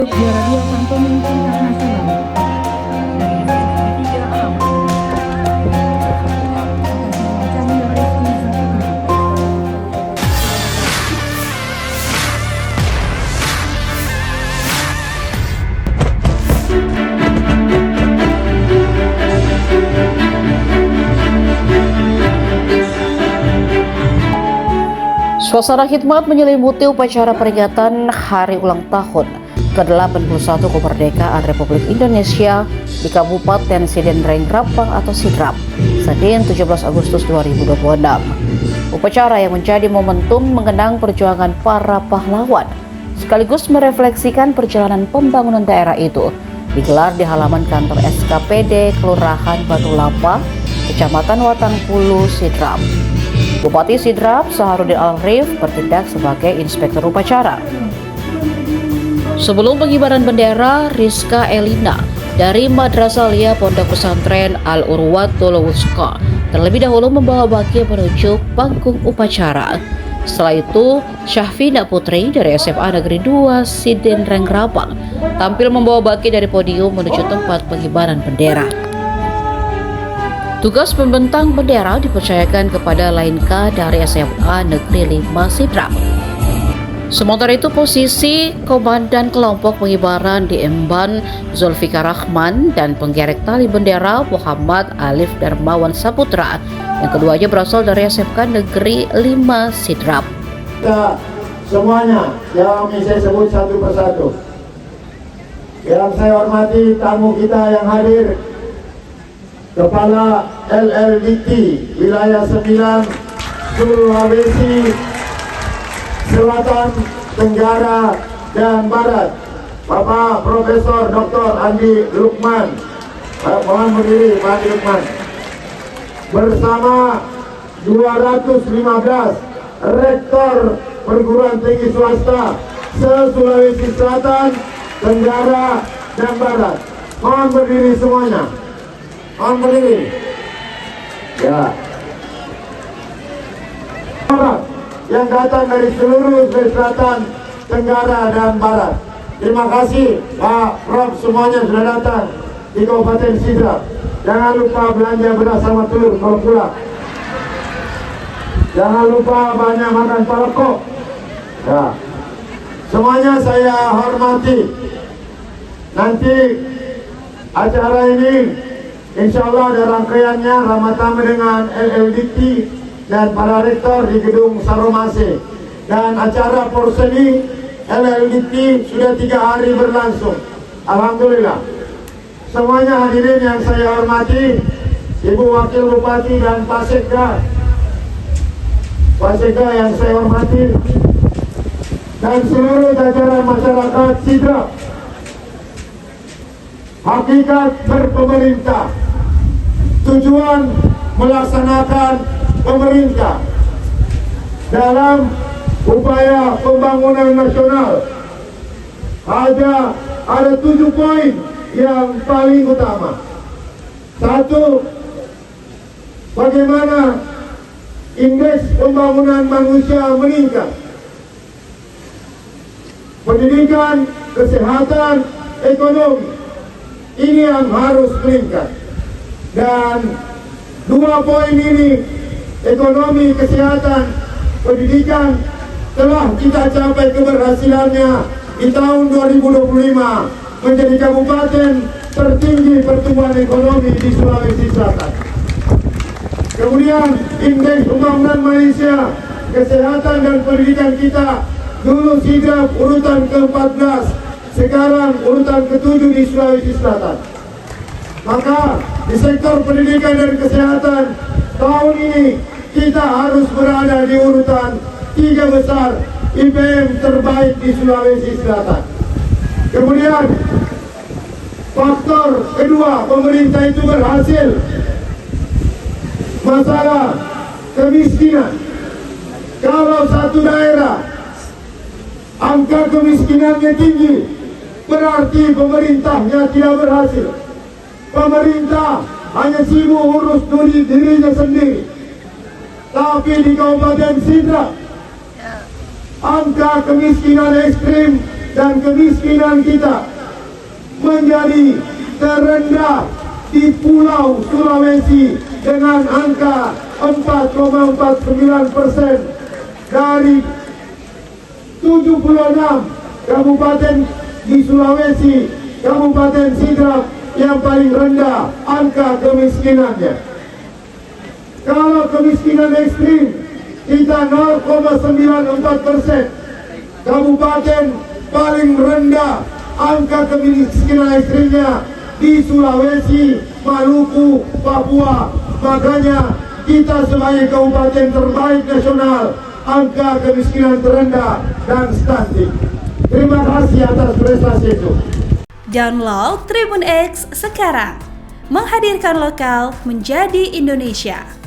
Juara dua sang pemimpin internasional dari tiga alam. Camilla Rizky Zakian. Suasana khidmat menyelimuti upacara peringatan Hari Ulang Tahun ke-81 Kemerdekaan Republik Indonesia di Kabupaten Sidenreng Rapang atau Sidrap, Senin 17 Agustus 2026. Upacara yang menjadi momentum mengenang perjuangan para pahlawan sekaligus merefleksikan perjalanan pembangunan daerah itu digelar di halaman kantor SKPD Kelurahan Batu Lapa, Kecamatan Watangpulu, Sidrap. Bupati Sidrap Saharudin Al-Rif bertindak sebagai inspektur upacara. Sebelum pengibaran bendera, Rizka Elina dari Madrasah Alia Pondok Pesantren Al-Urwatul Wuska terlebih dahulu membawa baki menuju panggung upacara. Setelah itu, Syahfina Putri dari SMA Negeri 2 Sidenreng Rapang tampil membawa baki dari podium menuju tempat pengibaran bendera. Tugas membentang bendera dipercayakan kepada Lainka dari SMA Negeri 5 Sidrap. Sementara itu posisi Komandan Kelompok Pengibaran diemban Zulfikar Rahman dan penggerek tali bendera Muhammad Alif Darmawan Saputra, yang keduanya berasal dari SMK Negeri 5 Sidrap. Kita semuanya yang saya sebut satu persatu. Yang saya hormati tamu kita yang hadir, Kepala LLDT Wilayah 9 Sulawesi Selatan, Tenggara, dan Barat, Bapak Profesor Dr. Andi Lukman. Mohon berdiri Pak Andi Lukman. Bersama 215 rektor perguruan tinggi swasta se-Sulawesi Selatan, Tenggara, dan Barat. Mohon berdiri semuanya. Mohon berdiri. Ya. Orang yang datang dari seluruh Sulawesi Selatan, Tenggara, dan Barat. Terima kasih Pak Prof, semuanya sudah datang di Kabupaten Sidrap. Jangan lupa belanja beras sama telur kalau pulang. Jangan lupa banyak makan palekok. Ya. Semuanya saya hormati. Nanti acara ini insya Allah ada rangkaiannya ramah-tamah dengan LLDT dan para rektor di gedung Saromase. Dan acara porseni LLDT sudah 3 hari berlangsung. Alhamdulillah. Semuanya hadirin yang saya hormati, Ibu Wakil Bupati dan Pak Sekda yang saya hormati, dan seluruh jajaran masyarakat Sidrap. Hakikat berpemerintah, tujuan melaksanakan pemerintah dalam upaya pembangunan nasional. Ada 7 poin yang paling utama. 1. Bagaimana indeks pembangunan manusia meningkat. Pendidikan, kesehatan, ekonomi, ini yang harus meningkat. Dan 2 poin ini, ekonomi, kesehatan, pendidikan, telah kita capai keberhasilannya di tahun 2025 menjadi kabupaten tertinggi pertumbuhan ekonomi di Sulawesi Selatan. Kemudian indeks pembangunan Malaysia, kesehatan dan pendidikan kita, dulu Sidrap urutan ke-14, sekarang urutan ke-7 di Sulawesi Selatan. Maka di sektor pendidikan dan kesehatan tahun ini kita harus berada di urutan 3 besar IPM terbaik di Sulawesi Selatan. Kemudian faktor kedua, pemerintah itu berhasil masalah kemiskinan. Kalau satu daerah angka kemiskinannya tinggi, berarti pemerintahnya tidak berhasil. Pemerintah hanya sibuk urus dirinya sendiri. Tapi di Kabupaten Sidrap, angka kemiskinan ekstrim dan kemiskinan kita menjadi terendah di Pulau Sulawesi dengan angka 4,49% dari 76 kabupaten di Sulawesi, Kabupaten Sidrap yang paling rendah angka kemiskinannya. Kalau kemiskinan ekstrim kita 0,94%, kabupaten paling rendah angka kemiskinan ekstrimnya di Sulawesi, Maluku, Papua. Makanya kita sebagai kabupaten terbaik nasional, angka kemiskinan terendah dan stunting. Terima kasih atas prestasi itu. Download Tribun X sekarang, menghadirkan lokal menjadi Indonesia.